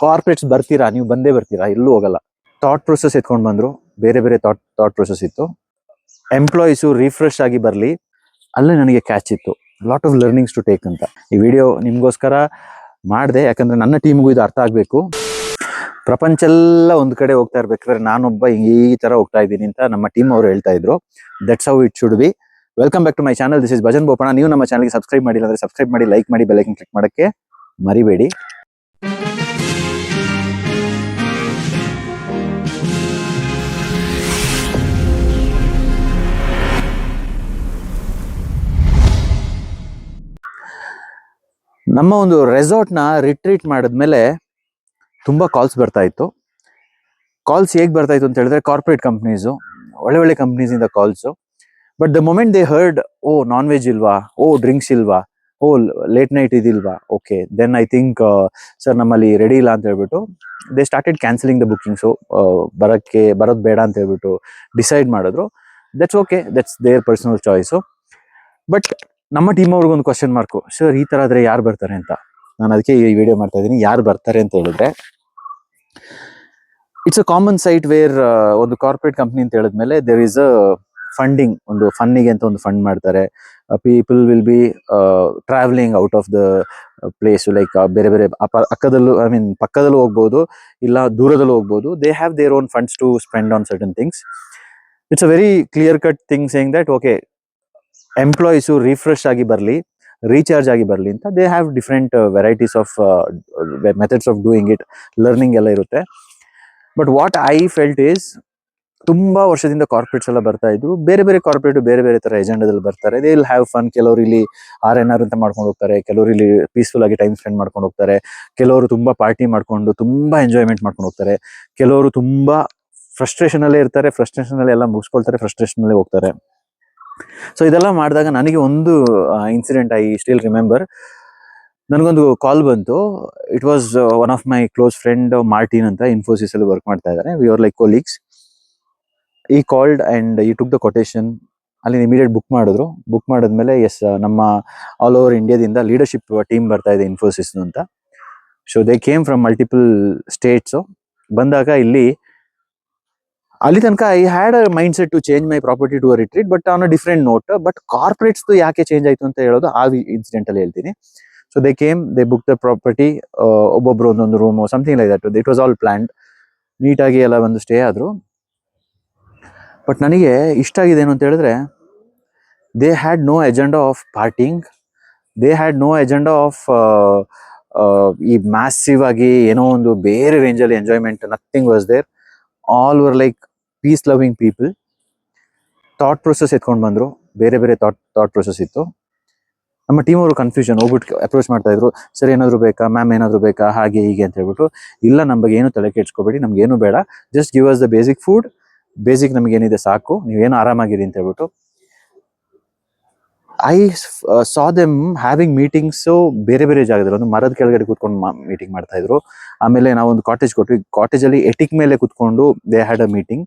Corporates ಬರ್ತೀರಾ, ನೀವು ಬಂದೇ ಬರ್ತೀರಾ, ಎಲ್ಲೂ ಹೋಗಲ್ಲ. ಥಾಟ್ ಪ್ರೊಸೆಸ್ ಎತ್ಕೊಂಡು ಬಂದ್ರು, ಬೇರೆ ಬೇರೆ ಥಾಟ್ ಪ್ರೊಸೆಸ್ ಇತ್ತು. ಎಂಪ್ಲಾಯೀಸು ರಿಫ್ರೆಶ್ ಆಗಿ ಬರಲಿ, ಅಲ್ಲೇ ನನಗೆ ಕ್ಯಾಚ್ ಇತ್ತು. Lot of learnings to take ಅಂತ ಈ ವಿಡಿಯೋ ನಿಮಗೋಸ್ಕರ ಮಾಡಿದೆ, ಯಾಕಂದ್ರೆ ನನ್ನ ಟೀಮ್ಗೂ ಇದು ಅರ್ಥ ಆಗಬೇಕು. ಪ್ರಪಂಚ ಎಲ್ಲ ಒಂದು ಕಡೆ ಹೋಗ್ತಾ ಇರ್ಬೇಕಾದ್ರೆ ನಾನೊಬ್ಬ ಈ ತರ ಹೋಗ್ತಾ ಇದ್ದೀನಿ ಅಂತ ನಮ್ಮ ಟೀಮ್ ಅವರು ಹೇಳ್ತಾ ಇದ್ರು. That's how it should be. Welcome back to my channel, this is Bhajan Boppanna. ನೀವು ನಮ್ಮ ಚಾನಲ್ಗೆ ಸಬ್ಸ್ಕ್ರೈಬ್ ಮಾಡಿಲ್ಲ ಅಂದ್ರೆ ಸಬ್ಸ್ಕ್ರೈಬ್ ಮಾಡಿ, ಲೈಕ್ ಮಾಡಿ, ಬೆಲ್ ಐಕನ್ ಕ್ಲಿಕ್ ಮಾಡಕ್ಕೆ ಮರಿಬೇಡಿ. ನಮ್ಮ ಒಂದು ರೆಸಾರ್ಟ್ನ ರಿಟ್ರೀಟ್ ಮಾಡಿದ್ಮೇಲೆ ತುಂಬ ಕಾಲ್ಸ್ ಬರ್ತಾ ಇತ್ತು. ಕಾಲ್ಸ್ ಹೇಗೆ ಬರ್ತಾ ಇತ್ತು ಅಂತ ಹೇಳಿದ್ರೆ, ಕಾರ್ಪೊರೇಟ್ ಕಂಪ್ನೀಸು, ಒಳ್ಳೆ ಕಂಪ್ನೀಸಿಂದ calls. But the moment they heard, oh non veg ಇಲ್ವಾ, ಓ ಡ್ರಿಂಕ್ಸ್ ಇಲ್ವಾ, ಓ ಲೇಟ್ ನೈಟ್ ಇದಿಲ್ವಾ, okay then I think sir ನಮ್ಮಲ್ಲಿ ರೆಡಿ ಇಲ್ಲ ಅಂತ ಹೇಳ್ಬಿಟ್ಟು they started cancelling the bookings. ಬರೋದು ಬೇಡ ಅಂತ ಹೇಳ್ಬಿಟ್ಟು ಡಿಸೈಡ್ ಮಾಡಿದ್ರು. That's okay, that's their personal choice. But ನಮ್ಮ ಟೀಮ್ ಅವ್ರಿಗೊಂದು ಕ್ವಶನ್ ಮಾರ್ಕು, ಸರ್ ಈ ಥರ ಆದರೆ ಯಾರು ಬರ್ತಾರೆ ಅಂತ. ನಾನು ಅದಕ್ಕೆ ಈ ವಿಡಿಯೋ ಮಾಡ್ತಾ ಇದ್ದೀನಿ. ಯಾರು ಬರ್ತಾರೆ ಅಂತ ಹೇಳಿದ್ರೆ, it's a common site where ಒಂದು ಕಾರ್ಪೊರೇಟ್ ಕಂಪ್ನಿ ಅಂತ ಹೇಳಿದ್ಮೇಲೆ ದೇರ್ ಈಸ್ ಅ ಫಂಡಿಂಗ್, ಒಂದು ಫನ್ನಿಗೆ ಅಂತ ಒಂದು ಫಂಡ್ ಮಾಡ್ತಾರೆ. People will be travelling out of the place, like ಬೇರೆ ಬೇರೆ ಅಕ್ಕದಲ್ಲೂ, ಐ ಮೀನ್ ಪಕ್ಕದಲ್ಲೂ ಹೋಗ್ಬೋದು, ಇಲ್ಲ ದೂರದಲ್ಲೂ ಹೋಗ್ಬೋದು. They have their own funds to spend on certain things. It's a very clear cut thing saying that okay, employees refresh ಆಗಿ ಬರಲಿ, recharge ಆಗಿ ಬರಲಿ ಅಂತ they have different varieties of methods of doing it, learning ಎಲ್ಲ ಇರುತ್ತೆ. But what I felt is, ತುಂಬಾ ವರ್ಷದಿಂದ corporates ಎಲ್ಲ ಬರ್ತಾ ಇದ್ರು, ಬೇರೆ ಬೇರೆ ಕಾರ್ಪೊರೇಟ್ ಬೇರೆ ಬೇರೆ ತರ ಎಜೆಂಡಾದಲ್ಲಿ ಬರ್ತಾರೆ. They will have fun. ಕೆಲವರು ಇಲ್ಲಿ RNR ಅಂತ ಮಾಡ್ಕೊಂಡು ಹೋಗ್ತಾರೆ, ಕೆಲವರು ಇಲ್ಲಿ ಪೀಸ್ಫುಲ್ ಆಗಿ ಟೈಮ್ ಸ್ಪೆಂಡ್ ಮಾಡ್ಕೊಂಡು ಹೋಗ್ತಾರೆ, ಕೆಲವರು ತುಂಬಾ ಪಾರ್ಟಿ ಮಾಡ್ಕೊಂಡು ತುಂಬಾ ಎಂಜಾಯ್ಮೆಂಟ್ ಮಾಡ್ಕೊಂಡು ಹೋಗ್ತಾರೆ, ಕೆಲವರು ತುಂಬಾ ಫ್ರಸ್ಟ್ರೇಷನ್ ಅಲ್ಲೇ ಇರ್ತಾರೆ, ಫ್ರಸ್ಟ್ರೇಷನ್ ಅಲ್ಲಿ ಎಲ್ಲ ಮುಗಿಸ್ಕೊಳ್ತಾರೆ, ಫ್ರಸ್ಟ್ರೇಷನ್ ಅಲ್ಲೇ ಹೋಗ್ತಾರೆ. ಸೊ ಇದೆಲ್ಲ ಮಾಡಿದಾಗ ನನಗೆ ಒಂದು ಇನ್ಸಿಡೆಂಟ್ ಐ ಸ್ಟಿಲ್ ರಿಮೆಂಬರ್. ನನಗೊಂದು ಕಾಲ್ ಬಂತು. It was one of my close friend Martin ಅಂತ, ಇನ್ಫೋಸಿಸ್ ಅಲ್ಲಿ ವರ್ಕ್ ಮಾಡ್ತಾ ಇದ್ದಾರೆ. We are like colleagues. He called and he took the quotation. ಅಲ್ಲಿ ಇಮಿಡಿಯೇಟ್ ಬುಕ್ ಮಾಡಿದ್ರು. ಬುಕ್ ಮಾಡಿದ್ಮೇಲೆ ಎಸ್, ನಮ್ಮ ಆಲ್ ಓವರ್ ಇಂಡಿಯಾದಿಂದ ಲೀಡರ್ಶಿಪ್ ಟೀಮ್ ಬರ್ತಾ ಇದೆ ಇನ್ಫೋಸಿಸ್ ಅಂತ. So they came from multiple states. ಬಂದಾಗ ಅಲ್ಲಿ ತನಕ I had a mindset to change my property to a retreat, but on a different note. But corporates ಯಾಕೆ change ಆಯ್ತು ಅಂತ ಹೇಳೋದು ಆ ಇನ್ಸಿಡೆಂಟ್ ಅಲ್ಲಿ ಹೇಳ್ತೀನಿ. So they came, they book the property, ಒಬ್ಬೊಬ್ರು ಒಂದೊಂದು room, something like that. It was all planned. ನೀಟಾಗಿ ಎಲ್ಲ ಬಂದು ಸ್ಟೇ ಆದ್ರು. ಬಟ್ ನನಗೆ ಇಷ್ಟ ಆಗಿದೆ ಏನು ಅಂತ ಹೇಳಿದ್ರೆ, they had no agenda of partying, they had no agenda of ಈ ಮ್ಯಾಸಿವ್ ಆಗಿ ಏನೋ ಒಂದು ಬೇರೆ ರೇಂಜಲ್ಲಿ enjoyment. Nothing was there. All were like peace loving people. Thought process ಎತ್ಕೊಂಡು ಬಂದ್ರು, ಬೇರೆ ಬೇರೆ ಥಾಟ್ ಪ್ರೊಸೆಸ್ ಇತ್ತು. ನಮ್ಮ ಟೀಮ್ ಅವರು ಕನ್ಫ್ಯೂಷನ್ ಹೋಗ್ಬಿಟ್ಟು ಅಪ್ರೋಚ್ ಮಾಡ್ತಾ ಇದ್ರು, ಸರ್ ಏನಾದ್ರು ಬೇಕಾ ಮ್ಯಾಮ್, ಏನಾದ್ರು ಬೇಕಾ, ಹಾಗೆ ಹೀಗೆ ಅಂತ ಹೇಳ್ಬಿಟ್ಟು. ಇಲ್ಲ, ನಮ್ಮ ಬಗ್ಗೆ ಏನು ತಲೆ ಕೆಡ್ಸ್ಕೊಬೇಡಿ, ನಮ್ಗೆ ಏನು ಬೇಡ, just give us the basic food, basic ನಮ್ಗೆ ಏನಿದೆ ಸಾಕು, ನೀವೇನು ಆರಾಮಾಗಿರಿ ಅಂತ ಹೇಳ್ಬಿಟ್ಟು. I saw them having meetings ಬೇರೆ ಬೇರೆ ಜಾಗದಲ್ಲಿ. ಒಂದು ಮರದ ಕೆಳಗಡೆ ಕೂತ್ಕೊಂಡು ಮೀಟಿಂಗ್ ಮಾಡ್ತಾ ಇದ್ರು. ಆಮೇಲೆ ನಾವೊಂದು ಕಾಟೇಜ್ ಕೊಟ್ವಿ, ಕಾಟೇಜಲ್ಲಿ ಎಟಿಕ್ ಮೇಲೆ ಕೂತ್ಕೊಂಡು ದೇ ಹ್ಯಾಡ್ ಅ ಮೀಟಿಂಗ್.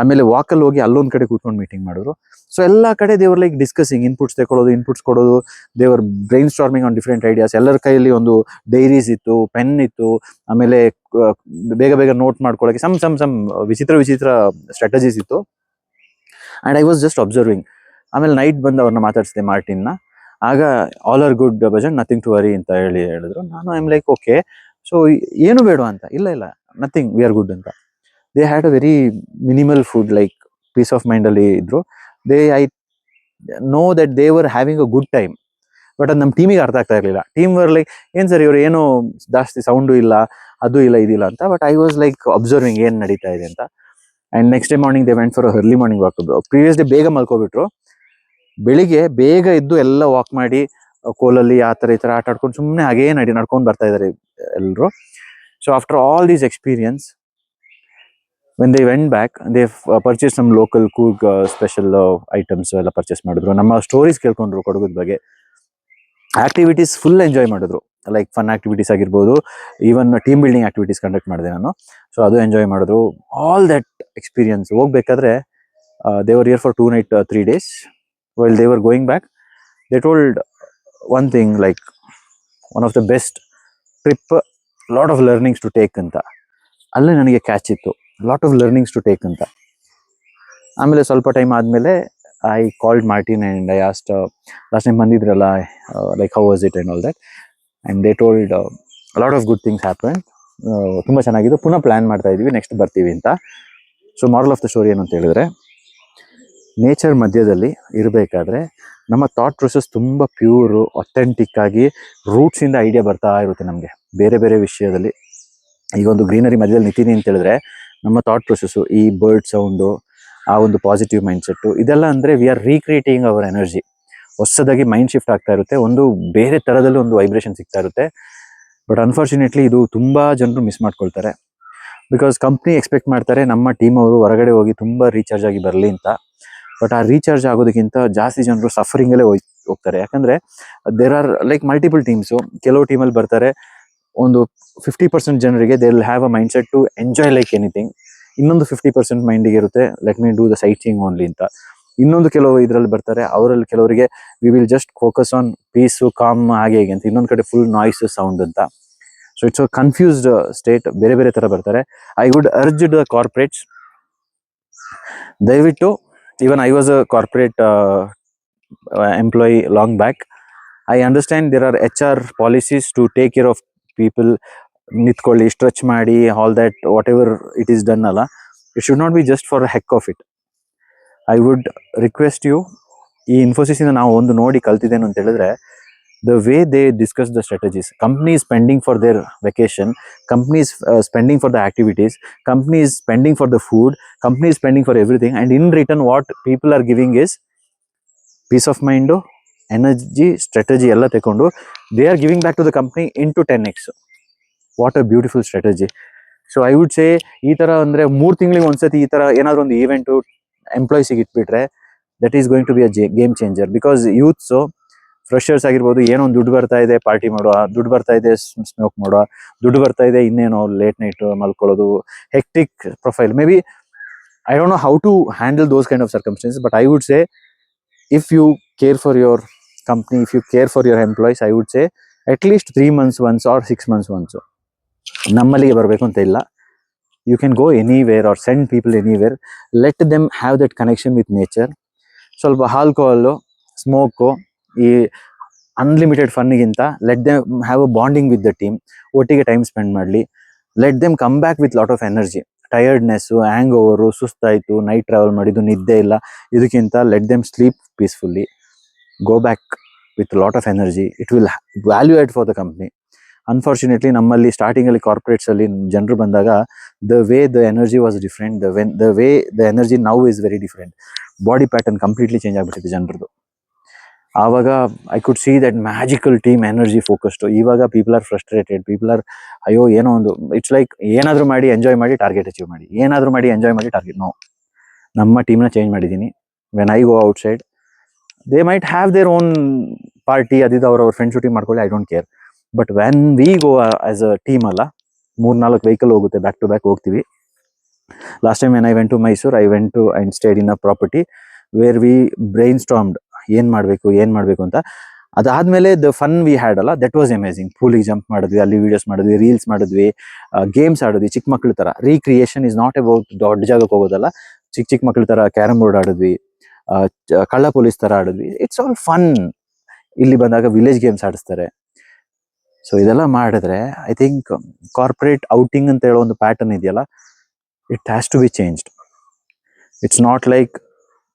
ಆಮೇಲೆ ವಾಕಲ್ಲಿ ಹೋಗಿ ಅಲ್ಲೊಂದು ಕಡೆ ಕೂತ್ಕೊಂಡು ಮೀಟಿಂಗ್ ಮಾಡಿದ್ರು. ಸೊ ಎಲ್ಲ ಕಡೆ ದೇವರ್ ಲೈಕ್ ಡಿಸ್ಕಸಿಂಗ್, ಇನ್ಪುಟ್ಸ್ ಕೊಡೋದು, ದೇವರ್ brain storming on different ideas. ಎಲ್ಲರ ಕೈಯಲ್ಲಿ ಒಂದು ಡೈರೀಸ್ ಇತ್ತು, ಪೆನ್ ಇತ್ತು, ಆಮೇಲೆ ಬೇಗ ಬೇಗ ನೋಟ್ ಮಾಡ್ಕೊಳ್ಳೋಕೆ ಸಮ್ ವಿಚಿತ್ರ ಸ್ಟ್ರಾಟಜೀಸ್ ಇತ್ತು. And I was just observing. ಆಮೇಲೆ ನೈಟ್ ಬಂದು ಅವ್ರನ್ನ ಮಾತಾಡಿಸಿದೆ, ಮಾರ್ಟಿನ್ನ. ಆಗ all are good Bhajan, nothing to worry ಅಂತ ಹೇಳಿದ್ರು. ನಾನು ಐಮ್ ಲೈಕ್ ಓಕೆ, ಸೊ ಏನು ಬೇಡ ಅಂತ. ಇಲ್ಲ, ನಥಿಂಗ್, ವಿ ಆರ್ ಗುಡ್ ಅಂತ. They had a very minimal food, like peace of mind ಅಲ್ಲಿ ಇದ್ರು. I know that they were having a good time. But ಅದು ನಮ್ಮ ಟೀಮಿಗೆ ಅರ್ಥ ಆಗ್ತಾ ಇರಲಿಲ್ಲ. ಟೀಮ್ ವರ್ ಲೈಕ್, ಏನ್ ಸರ್ ಇವರು ಏನೋ ಜಾಸ್ತಿ ಸೌಂಡು ಇಲ್ಲ, ಅದು ಇಲ್ಲ, ಇದಿಲ್ಲ ಅಂತ. But I was like observing ಏನ್ ನಡೀತಾ ಇದೆ ಅಂತ. And next day morning they went for early morning walk. Previous day ಬೇಗ ಮಲ್ಕೋಬಿಟ್ರು. ಬೆಳಿಗ್ಗೆ ಬೇಗ ಎದ್ದು ಎಲ್ಲ ವಾಕ್ ಮಾಡಿ, ಕೋಲಲ್ಲಿ ಆ ಥರ ಈ ಥರ ಆಟ ಆಡ್ಕೊಂಡು ಸುಮ್ಮನೆ ಹಾಗೇ ನಡ್ಕೊಂಡು ಬರ್ತಾ ಇದ್ದಾರೆ ಎಲ್ಲರೂ. So after all these experience, when they went back, they purchased some local Coorg special items ಎಲ್ಲ ಪರ್ಚೇಸ್ ಮಾಡಿದ್ರು. ನಮ್ಮ ಸ್ಟೋರೀಸ್ ಕೇಳ್ಕೊಂಡ್ರು ಕೊಡಗುದ ಬಗ್ಗೆ. ಆಕ್ಟಿವಿಟೀಸ್ ಫುಲ್ ಎಂಜಾಯ್ ಮಾಡಿದ್ರು, ಲೈಕ್ ಫನ್ ಆಕ್ಟಿವಿಟೀಸ್ ಆಗಿರ್ಬೋದು, even team building activities conduct ಮಾಡಿದೆ ನಾನು. ಸೊ ಅದು ಎಂಜಾಯ್ ಮಾಡಿದ್ರು. ಆಲ್ ದಟ್ ಎಕ್ಸ್ಪೀರಿಯನ್ಸ್ ಹೋಗ್ಬೇಕಾದ್ರೆ, they were here for 2 nights 3 days. While they were going back, they told one thing, like one of the best trip lot of learnings to take ಅಂತ. ಅಲ್ಲೇ ನನಗೆ catch ಇತ್ತು, lot of learnings to take ಅಂತ. ಆಮೇಲೆ ಸ್ವಲ್ಪ time ಆದಮೇಲೆ I called Martin and I asked last time ಬಂದಿದ್ರಲ್ಲ, like how was it and all that, and they told lot of good things happen, ತುಂಬ ಚೆನ್ನಾಗಿದ್ದು, ಪುನಃ ಪ್ಲ್ಯಾನ್ ಮಾಡ್ತಾ ಇದ್ವಿ, ನೆಕ್ಸ್ಟ್ ಬರ್ತೀವಿ ಅಂತ. So moral of the story ಏನು ಅಂತ ಹೇಳಿದ್ರೆ, ನೇಚರ್ ಮಧ್ಯದಲ್ಲಿ ಇರಬೇಕಾದ್ರೆ ನಮ್ಮ ಥಾಟ್ ಪ್ರೊಸೆಸ್ ತುಂಬ ಪ್ಯೂರು, ಅಥೆಂಟಿಕ್ ಆಗಿ ರೂಟ್ಸಿಂದ ಐಡಿಯಾ ಬರ್ತಾ ಇರುತ್ತೆ ನಮಗೆ ಬೇರೆ ಬೇರೆ ವಿಷಯದಲ್ಲಿ. ಈಗ ಒಂದು ಗ್ರೀನರಿ ಮಧ್ಯದಲ್ಲಿ ನಿಂತೀನಿ ಅಂತ ಹೇಳಿದ್ರೆ ನಮ್ಮ ಥಾಟ್ ಪ್ರೊಸೆಸ್ಸು, ಈ ಬರ್ಡ್ ಸೌಂಡು, ಆ ಒಂದು ಪಾಸಿಟಿವ್ ಮೈಂಡ್ಸೆಟ್ಟು, ಇದೆಲ್ಲ ಅಂದರೆ we are recreating our energy. ಹೊಸದಾಗಿ ಮೈಂಡ್ ಶಿಫ್ಟ್ ಆಗ್ತಾ ಇರುತ್ತೆ, ಒಂದು ಬೇರೆ ಥರದಲ್ಲಿ ಒಂದು ವೈಬ್ರೇಷನ್ ಸಿಗ್ತಾ ಇರುತ್ತೆ. ಬಟ್ ಅನ್ಫಾರ್ಚುನೇಟ್ಲಿ ಇದು ತುಂಬ ಜನರು ಮಿಸ್ ಮಾಡ್ಕೊಳ್ತಾರೆ. ಬಿಕಾಸ್ ಕಂಪ್ನಿ ಎಕ್ಸ್ಪೆಕ್ಟ್ ಮಾಡ್ತಾರೆ ನಮ್ಮ ಟೀಮ್ ಅವರು ಹೊರಗಡೆ ಹೋಗಿ ತುಂಬ ರೀಚಾರ್ಜ್ ಆಗಿ ಬರಲಿ ಅಂತ. ಬಟ್ ಆ ರೀಚಾರ್ಜ್ ಆಗೋದಕ್ಕಿಂತ ಜಾಸ್ತಿ ಜನರು ಸಫರಿಂಗಲ್ಲೇ ಹೋಗ್ತಾರೆ. ಯಾಕಂದರೆ there are like multiple teams. ಕೆಲವು ಟೀಮಲ್ಲಿ ಬರ್ತಾರೆ, ಒಂದು 50% ಜನರಿಗೆ they will have a mindset to enjoy like anything. ಇನ್ನೊಂದು 50% ಮೈಂಡಿಗೆ ಇರುತ್ತೆ let me do the sightseeing only ಅಂತ. ಇನ್ನೊಂದು ಕೆಲವು ಇದರಲ್ಲಿ ಬರ್ತಾರೆ, ಅವರಲ್ಲಿ ಕೆಲವರಿಗೆ we will just focus on peace, calm, ಹಾಗೆ ಹೇಗೆ ಅಂತ. ಇನ್ನೊಂದು ಕಡೆ ಫುಲ್ ನಾಯ್ಸ್, ಸೌಂಡ್ ಅಂತ. So it's a confused state. ಬೇರೆ ಬೇರೆ ಥರ ಬರ್ತಾರೆ. I wood urge the corporates, ದಯವಿಟ್ಟು, even I was a corporate employee long back. I understand there are HR policies to take care of people. ನಿಂತ್ಕೊಳ್ಳಿ, stretch ಮಾಡಿ, all that whatever it is done ಅಲ್ಲ, it should not be just for heck of it. I would request you, ಈ ಇನ್ಫೋಸಿಸಿಂದ ನಾವು ಒಂದು ನೋಡಿ ಕಲ್ತಿದ್ದೇನು ಅಂತ ಹೇಳಿದ್ರೆ, the way they discuss the strategies. Company is spending for their vacation, company is spending for the activities, company is spending for the food, company is spending for everything, and in return what people are giving is peace of mind, energy, strategy ಎಲ್ಲ ತಗೊಂಡು they are giving back to the company into 10x. what a beautiful strategy. So I would say, ಈ ತರ ಅಂದ್ರೆ 3 ತಿಂಗಳಿಗೆ ಒಂದ್ಸತಿ ಈ ತರ ಏನಾದರೂ ಒಂದು ಈವೆಂಟ್ ಎಂಪ್ಲಾಯೀಸಿಗೆ ಇಟ್ಬಿಟ್ರೆ that is going to be a game changer. because youths, freshers ಆಗಿರ್ಬೋದು, ಏನೋ ಒಂದು ದುಡ್ಡು ಬರ್ತಾ ಇದೆ ಪಾರ್ಟಿ ಮಾಡುವ, ದುಡ್ಡು ಬರ್ತಾ ಇದೆ ಸ್ಮೋಕ್ ಮಾಡುವ, ದುಡ್ಡು ಬರ್ತಾ ಇದೆ ಇನ್ನೇನೋ ಲೇಟ್ ನೈಟ್ ಮಲ್ಕೊಳ್ಳೋದು, hectic profile. Maybe I don't know how to handle those kind of circumstances, but I would say if you care for your company, if you care for your employees, I would say at least 3 months once or 6 months once. ನಮ್ಮಲ್ಲಿಗೆ ಬರಬೇಕು ಅಂತ ಇಲ್ಲ, you can go anywhere or send people anywhere, let them have that connection with nature. ಸ್ವಲ್ಪ alcohol, smoke, ಈ unlimited ಫನ್ನಿಗಿಂತ let them have a bonding with the team, ಒಟ್ಟಿಗೆ time spend ಮಾಡಲಿ. Let them come back with lot of energy. Tiredness, hangover, ಸುಸ್ತಾಯಿತು, night travel ಮಾಡಿದ್ದು, ನಿದ್ದೆ ಇಲ್ಲ, ಇದಕ್ಕಿಂತ let them sleep peacefully, go back with lot of energy. It will value add for the company. Unfortunately ನಮ್ಮಲ್ಲಿ ಸ್ಟಾರ್ಟಿಂಗಲ್ಲಿ ಕಾರ್ಪೊರೇಟ್ಸಲ್ಲಿ ಜನರು ಬಂದಾಗ the way the energy was different, the way the energy now is very different. Body pattern completely change ಆಗಿಬಿಟ್ಟಿದೆ ಜನರದ್ದು. ಆವಾಗ I could see that magical team energy focused. ಇವಾಗ people are frustrated, people are ಅಯ್ಯೋ ಏನೋ ಒಂದು, it's like ಏನಾದರೂ ಮಾಡಿ enjoy ಮಾಡಿ ಟಾರ್ಗೆಟ್ ಅಚೀವ್ ಮಾಡಿ, ಏನಾದರೂ ಮಾಡಿ ಎಂಜಾಯ್ ಮಾಡಿ ಟಾರ್ಗೆಟ್. ನೋ, ನಮ್ಮ ಟೀಮ್ನ ಚೇಂಜ್ ಮಾಡಿದ್ದೀನಿ. When I go outside they might have their own party, ಅದಿದ್ದು ಅವ್ರವ್ರ ಫ್ರೆಂಡ್ಸ್ ಶೂಟಿಂಗ್ ಮಾಡ್ಕೊಳ್ಳಿ, I don't care. But when we go as a team ಅಲ್ಲ, 3-4 ವೆಹಿಕಲ್ ಹೋಗುತ್ತೆ, ಬ್ಯಾಕ್ ಟು ಬ್ಯಾಕ್ ಹೋಗ್ತೀವಿ. Last time when I went to Mysore, I went to and stayed in a property where we brainstormed ಏನು ಮಾಡಬೇಕು ಅಂತ. ಅದಾದಮೇಲೆ the fun we had ಅಲ್ಲ, that was amazing. ಪೂಲಿಗೆ jump ಮಾಡಿದ್ವಿ, ಅಲ್ಲಿ ವೀಡಿಯೋಸ್ ಮಾಡಿದ್ವಿ, ರೀಲ್ಸ್ ಮಾಡಿದ್ವಿ, ಗೇಮ್ಸ್ ಆಡಿದ್ವಿ ಚಿಕ್ಕ ಮಕ್ಳ ಥರ. ರೀಕ್ರಿಯೇಷನ್ ಇಸ್ ನಾಟ್ ಅಬೌಟ್ ದೊಡ್ಡ ಜಾಗಕ್ಕೆ ಹೋಗೋದಲ್ಲ, ಚಿಕ್ಕ ಮಕ್ಳ ಥರ ಕ್ಯಾರಮ್ ಬೋರ್ಡ್ ಆಡಿದ್ವಿ, ಕಳ್ಳ ಪೊಲೀಸ್ ಥರ ಆಡಿದ್ವಿ. It's all fun. ಇಲ್ಲಿ ಬಂದಾಗ ವಿಲೇಜ್ ಗೇಮ್ಸ್ ಆಡಿಸ್ತಾರೆ. ಸೊ ಇದೆಲ್ಲ ಮಾಡಿದ್ರೆ ಐ ಥಿಂಕ್ ಕಾರ್ಪೊರೇಟ್ ಔಟಿಂಗ್ ಅಂತ ಹೇಳೋ ಒಂದು ಪ್ಯಾಟರ್ನ್ ಇದೆಯಲ್ಲ, it has to be changed. It's not like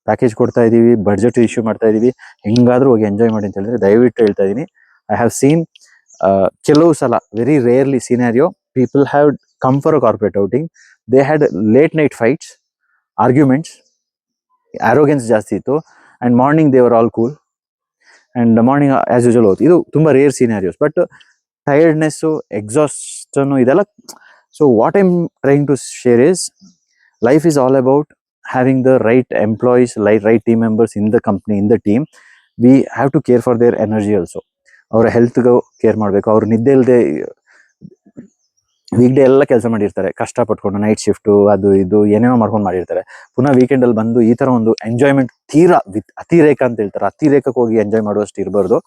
package ಕೊಡ್ತಾ ಇದ್ದೀವಿ, ಬಡ್ಜೆಟ್ ಇಶ್ಯೂ ಮಾಡ್ತಾ ಇದ್ದೀವಿ, ಹೆಂಗಾದರೂ ಹೋಗಿ ಎಂಜಾಯ್ ಮಾಡಿ ಅಂತ ಹೇಳಿದ್ರೆ ದಯವಿಟ್ಟು ಹೇಳ್ತಾ ಇದ್ದೀನಿ. ಐ ಹ್ಯಾವ್ ಸೀನ್ ಕೆಲವು ಸಲ, very rarely scenario, people have come for a corporate outing, they had late night fights, arguments, arrogance ಜಾಸ್ತಿ ಇತ್ತು, and morning they were all cool, and morning as usual ಹೋಯ್ತು. ಇದು ತುಂಬ rare scenarios. But tiredness, exhaustion, ಇದೆಲ್ಲ. So what I'm trying to share is, life is all about having the right employees, right team members in the company, in the team. We have to care for their energy also. ಅವರ ಹೆಲ್ತ್ಗೂ care ಮಾಡಬೇಕು. ಅವ್ರು ನಿದ್ದೆ ಇಲ್ಲದೆ weak day ಎಲ್ಲ ಕೆಲಸ ಮಾಡಿರ್ತಾರೆ, ಕಷ್ಟಪಟ್ಕೊಂಡು night shift, ಅದು ಇದು ಏನೇನೋ ಮಾಡ್ಕೊಂಡು ಮಾಡಿರ್ತಾರೆ. ಪುನಃ ವೀಕೆಂಡಲ್ಲಿ ಬಂದು ಈ ಥರ ಒಂದು ಎಂಜಾಯ್ಮೆಂಟ್ ತೀರಾ ಅತಿರೇಕ ಅಂತ ಹೇಳ್ತಾರೆ, ಅತಿರೇಕಕ್ಕೆ ಹೋಗಿ ಎಂಜಾಯ್ ಮಾಡುವಷ್ಟು ಇರಬಾರ್ದು.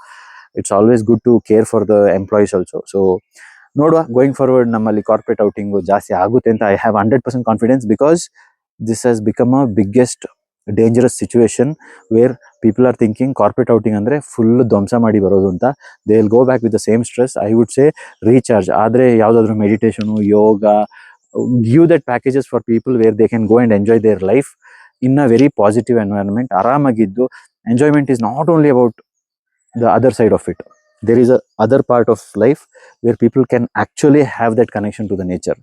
It's always good to care for the employees also. So ನೋಡುವ ಗೋಯಿಂಗ್ ಫಾರ್ವರ್ಡ್ ನಮ್ಮಲ್ಲಿ ಕಾರ್ಪೊರೇಟ್ ಔಟಿಂಗು ಜಾಸ್ತಿ ಆಗುತ್ತೆ ಅಂತ I have 100% confidence, because this has become a biggest dangerous situation where people are thinking corporate outing ಅಂದರೆ full ಧ್ವಂಸ ಮಾಡಿ ಬರೋದು ಅಂತ. They will go back with the same stress. I would say recharge. ಆದರೆ ಯಾವುದಾದ್ರೂ meditation, yoga, give that packages for people where they can go and enjoy their life in a very positive environment. ಆರಾಮಾಗಿದ್ದು enjoyment is not only about the other side of it. There is a other part of life where people can actually have that connection to the nature.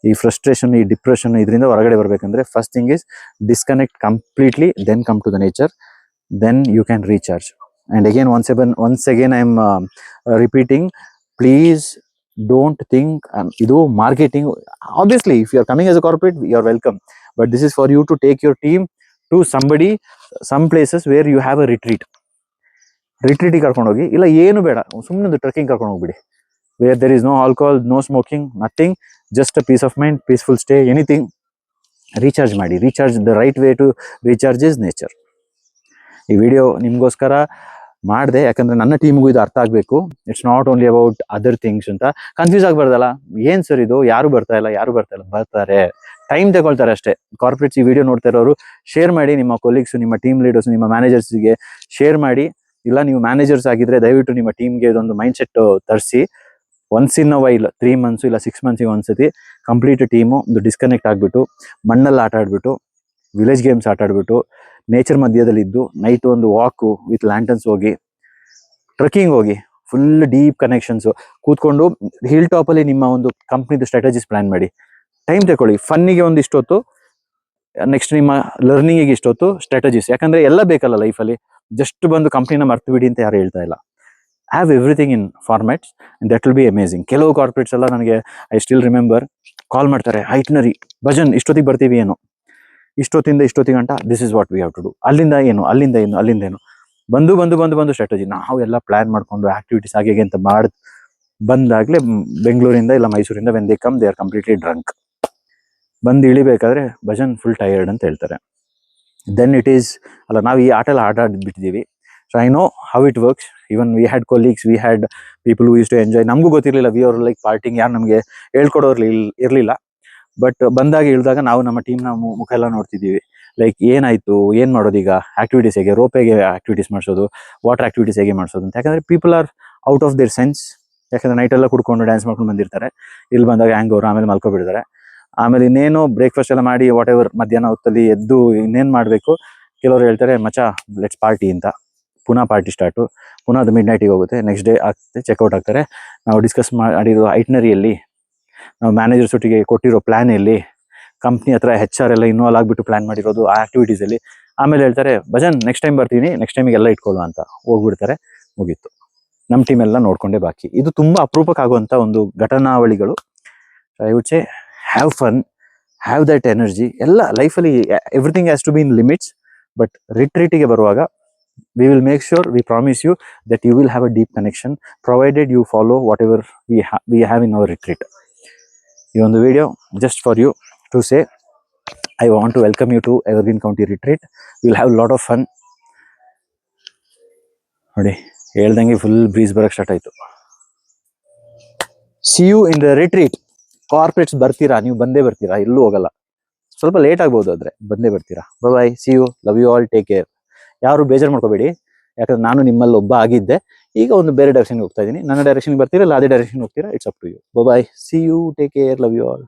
ಈ frustration, ಈ depression ಇದರಿಂದ ಹೊರಗಡೆ ಬರಬೇಕಂದ್ರೆ first thing is disconnect completely, then come to the nature, then you can recharge. And again once again I am repeating, please don't think ಇದು marketing. Obviously if you are coming as a corporate, you are welcome, but this is for you to take your team to some places where you have a retreat. ರಿಟ್ರೀಟಿಗೆ ಕರ್ಕೊಂಡೋಗಿ, ಇಲ್ಲ ಏನು ಬೇಡ, ಸುಮ್ಮನೆ ಒಂದು trekking ಕರ್ಕೊಂಡು ಹೋಗ್ಬಿಡಿ, where there is no alcohol, no smoking, nothing, just a peace of mind, peaceful stay, anything. Recharge ಮಾಡಿ. Recharge, the right way to recharge is nature. ಈ ವಿಡಿಯೋ ನಿಮಗೋಸ್ಕರ ಮಾಡಿದೆ, ಯಾಕಂದರೆ ನನ್ನ ಟೀಮ್ಗೂ ಇದು ಅರ್ಥ ಆಗಬೇಕು. It's not only about other things ಅಂತ. ಕನ್ಫ್ಯೂಸ್ ಆಗಬಾರ್ದಲ್ಲ, ಏನು ಸರ್ ಇದು, ಯಾರು ಬರ್ತಾ ಇಲ್ಲ, ಬರ್ತಾರೆ, ಟೈಮ್ ತಗೊಳ್ತಾರೆ ಅಷ್ಟೇ. ಕಾರ್ಪೊರೇಟ್ಸ್ ಈ ವಿಡಿಯೋ ನೋಡ್ತಾ ಇರೋರು ಶೇರ್ ಮಾಡಿ, ನಿಮ್ಮ ಕೊಲೀಗ್ಸು, ನಿಮ್ಮ ಟೀಮ್ ಲೀಡರ್ಸ್, ನಿಮ್ಮ ಮ್ಯಾನೇಜರ್ಸ್ಗೆ ಶೇರ್ ಮಾಡಿ. ಇಲ್ಲ ನೀವು ಮ್ಯಾನೇಜರ್ಸ್ ಆಗಿದ್ರೆ ದಯವಿಟ್ಟು ನಿಮ್ಮ ಟೀಮ್ಗೆ ಇದೊಂದು ಮೈಂಡ್ ಸೆಟ್ ತರಿಸಿ. Once in a while, 3 months ಇಲ್ಲ 6 months ಒಂದ್ಸತಿ ಕಂಪ್ಲೀಟ್ ಟೀಮು ಒಂದು ಡಿಸ್ಕನೆಕ್ಟ್ ಆಗಿಬಿಟ್ಟು, ಮಣ್ಣಲ್ಲಿ ಆಟ ಆಡ್ಬಿಟ್ಟು, ವಿಲೇಜ್ ಗೇಮ್ಸ್ ಆಟ ಆಡ್ಬಿಟ್ಟು, ನೇಚರ್ ಮಧ್ಯದಲ್ಲಿದ್ದು, ನೈಟ್ ಒಂದು ವಾಕು ವಿತ್ ಲ್ಯಾಂಟನ್ಸ್ ಹೋಗಿ, ಟ್ರೆಕ್ಕಿಂಗ್ ಹೋಗಿ, ಫುಲ್ ಡೀಪ್ ಕನೆಕ್ಷನ್ಸು ಕೂತ್ಕೊಂಡು ಹಿಲ್ ಟಾಪಲ್ಲಿ ನಿಮ್ಮ ಒಂದು ಕಂಪ್ನಿದು ಸ್ಟ್ರಾಟಜೀಸ್ ಪ್ಲಾನ್ ಮಾಡಿ. ಟೈಮ್ ತಗೊಳ್ಳಿ. ಫನ್ನಿಗೆ ಒಂದು ಇಷ್ಟೊತ್ತು, ನೆಕ್ಸ್ಟ್ ನಿಮ್ಮ ಲರ್ನಿಂಗಿಗೆ ಇಷ್ಟೊತ್ತು ಸ್ಟ್ರಾಟಜೀಸ್. ಯಾಕಂದರೆ ಎಲ್ಲ ಬೇಕಲ್ಲ ಲೈಫಲ್ಲಿ. ಜಸ್ಟ್ ಬಂದು ಕಂಪ್ನಿನ ಮರ್ತು ಬಿಡಿ ಅಂತ ಯಾರು ಹೇಳ್ತಾ ಇಲ್ಲ. Have everything in formats and that will be amazing. ಕೆಲವು ಕಾರ್ಪೊರೇಟ್ಸ್ ಎಲ್ಲ ನನಗೆ ಐ ಸ್ಟಿಲ್ ರಿಮೆಂಬರ್ ಕಾಲ್ ಮಾಡ್ತಾರೆ, ಐಟ್ನರಿ ಭಜನ್ ಇಷ್ಟೊತ್ತಿಗೆ ಬರ್ತೀವಿ ಏನೋ, ಇಷ್ಟೊತ್ತಿಂದ ಇಷ್ಟೊತ್ತಿಗೆ ಗಂಟ this is what we have to do. ಅಲ್ಲಿಂದ ಏನು ಬಂದು ಸ್ಟ್ರಾಟಜಿ ನಾವು ಎಲ್ಲ ಪ್ಲಾನ್ ಮಾಡಿಕೊಂಡು ಆಕ್ಟಿವಿಟೀಸ್ ಹಾಗೆ ಅಂತ ಬಂದಾಗಲೇ ಬೆಂಗಳೂರಿಂದ ಇಲ್ಲ ಮೈಸೂರಿಂದ when they come they are completely drunk. ಬಂದು ಇಳಿಬೇಕಾದ್ರೆ ಭಜನ್ ಫುಲ್ ಟಯರ್ಡ್ ಅಂತ ಹೇಳ್ತಾರೆ. ದೆನ್ ಇಟ್ ಈಸ್ ಅಲ್ಲ, ನಾವು ಈ ಆಟ ಎಲ್ಲ ಆಡಿಬಿಟ್ಟಿದ್ದೀವಿ. So I know how it works. Even we had colleagues, we had people who use to enjoy. ನಮಗೂ ಗೊತ್ತಿರಲಿಲ್ಲ, ವಿ ಆರ್ ಲೈಕ್ ಪಾರ್ಟಿಂಗ್, ಯಾರು ನಮಗೆ ಹೇಳ್ಕೊಡೋರು ಇರಲಿಲ್ಲ. ಬಟ್ ಬಂದಾಗ ಇಳಿದಾಗ ನಾವು ನಮ್ಮ ಟೀಮ್ನ ಮುಖ ಎಲ್ಲ ನೋಡ್ತಿದ್ದೀವಿ. ಲೈಕ್ ಏನಾಯಿತು, ಏನು ಮಾಡೋದು ಈಗ, ಆಕ್ಟಿವಿಟೀಸ್ ಹೇಗೆ, ರೋಪ್ ಹೇಗೆ ಆಕ್ಟಿವಿಟೀಸ್ ಮಾಡಿಸೋದು, ವಾಟರ್ ಆಕ್ಟಿವಿಟೀಸ್ ಹೇಗೆ ಮಾಡಿಸೋದು ಅಂತ. ಯಾಕಂದರೆ people are out of their sense. ಯಾಕಂದರೆ ನೈಟೆಲ್ಲ ಕುಡ್ಕೊಂಡು ಡ್ಯಾನ್ಸ್ ಮಾಡ್ಕೊಂಡು ಬಂದಿರ್ತಾರೆ. ಇಲ್ಲಿ ಬಂದಾಗ ಹ್ಯಾಂಗ್ ಓವರ್, ಆಮೇಲೆ ಮಲ್ಕೊಬಿಡ್ತಾರೆ. ಆಮೇಲೆ ಇನ್ನೇನು ಬ್ರೇಕ್ಫಾಸ್ಟ್ ಎಲ್ಲ ಮಾಡಿ ವಾಟ್ ಎವರ್ ಮಧ್ಯಾಹ್ನ ಹೊತ್ತಲ್ಲಿ ಎದ್ದು ಇನ್ನೇನು ಮಾಡಬೇಕು. ಕೆಲವರು ಹೇಳ್ತಾರೆ ಮಚ ಲೆಟ್ಸ್ ಪಾರ್ಟಿ ಅಂತ. ಪುನಃ ಪಾರ್ಟಿ ಸ್ಟಾರ್ಟು, ಪುನಃ ಅದು ಮಿಡ್ ನೈಟಿಗೆ ಹೋಗುತ್ತೆ. ನೆಕ್ಸ್ಟ್ ಡೇ ಆಗ್ತದೆ, ಚೆಕ್ಔಟ್ ಆಗ್ತಾರೆ. ನಾವು ಡಿಸ್ಕಸ್ ಮಾಡಿರೋ ಐಟ್ನರಿಯಲ್ಲಿ, ನಾವು ಮ್ಯಾನೇಜರ್ಸ್ ಒಟ್ಟಿಗೆ ಕೊಟ್ಟಿರೋ ಪ್ಲ್ಯಾನಲ್ಲಿ, ಕಂಪ್ನಿ ಹತ್ರ HR ಎಲ್ಲ ಇನ್ವಾಲ್ವ್ ಆಗಿಬಿಟ್ಟು ಪ್ಲ್ಯಾನ್ ಮಾಡಿರೋದು ಆ ಆ್ಯಕ್ಟಿವಿಟೀಸಲ್ಲಿ. ಆಮೇಲೆ ಹೇಳ್ತಾರೆ ಭಜನ್ ನೆಕ್ಸ್ಟ್ ಟೈಮ್ ಬರ್ತೀನಿ, ನೆಕ್ಸ್ಟ್ ಟೈಮಿಗೆ ಎಲ್ಲ ಇಟ್ಕೊಳ್ಳೋ ಅಂತ ಹೋಗ್ಬಿಡ್ತಾರೆ. ಮುಗೀತು. ನಮ್ಮ ಟೀಮೆಲ್ಲ ನೋಡಿಕೊಂಡೇ ಬಾಕಿ. ಇದು ತುಂಬ ಅಪರೂಪಕ್ಕಾಗುವಂಥ ಒಂದು ಘಟನಾವಳಿಗಳು. I would say have fun, have that energy. ಎಲ್ಲ ಲೈಫಲ್ಲಿ everything has to be in limits. But ರಿಟ್ರೀಟಿಗೆ ಬರುವಾಗ we will make sure, we promise you that you will have a deep connection provided you follow whatever we have in our retreat. ಈ ಒಂದು video just for you to say I want to welcome you to Evergreen County retreat. We will have a lot of fun. ನೋಡಿ ಹೇಳ್ದಂಗೆ full breeze ಬರೋಕ್ಕೆ start ಆಯಿತು. see you in the retreat. Corporates ಬರ್ತೀರಾ, ನೀವು ಬಂದೇ ಬರ್ತೀರಾ, ಎಲ್ಲೂ ಹೋಗಲ್ಲ. ಸ್ವಲ್ಪ ಲೇಟ್ ಆಗ್ಬೋದು, ಆದರೆ ಬಂದೇ ಬರ್ತೀರಾ. By, see you, love you all, take care. ಯಾರು ಬೇಜಾರು ಮಾಡ್ಕೋಬೇಡಿ, ಯಾಕಂದ್ರೆ ನಾನು ನಿಮ್ಮಲ್ಲಿ ಒಬ್ಬ ಆಗಿದ್ದೆ. ಈಗ ಒಂದು ಬೇರೆ ಡೈರೆಕ್ಷನ್ಗೆ ಹೋಗ್ತಾ ಇದ್ದೀನಿ. ನನ್ನ ಡೈರೆಕ್ಷನ್ಗೆ ಬರ್ತೀರಾ, ಇಲ್ಲ ಅದೇ ಡೈರೆಕ್ಷನ್ಗೆ ಹೋಗ್ತೀರಾ, it's up to you. Bye, see you, take care, love you all.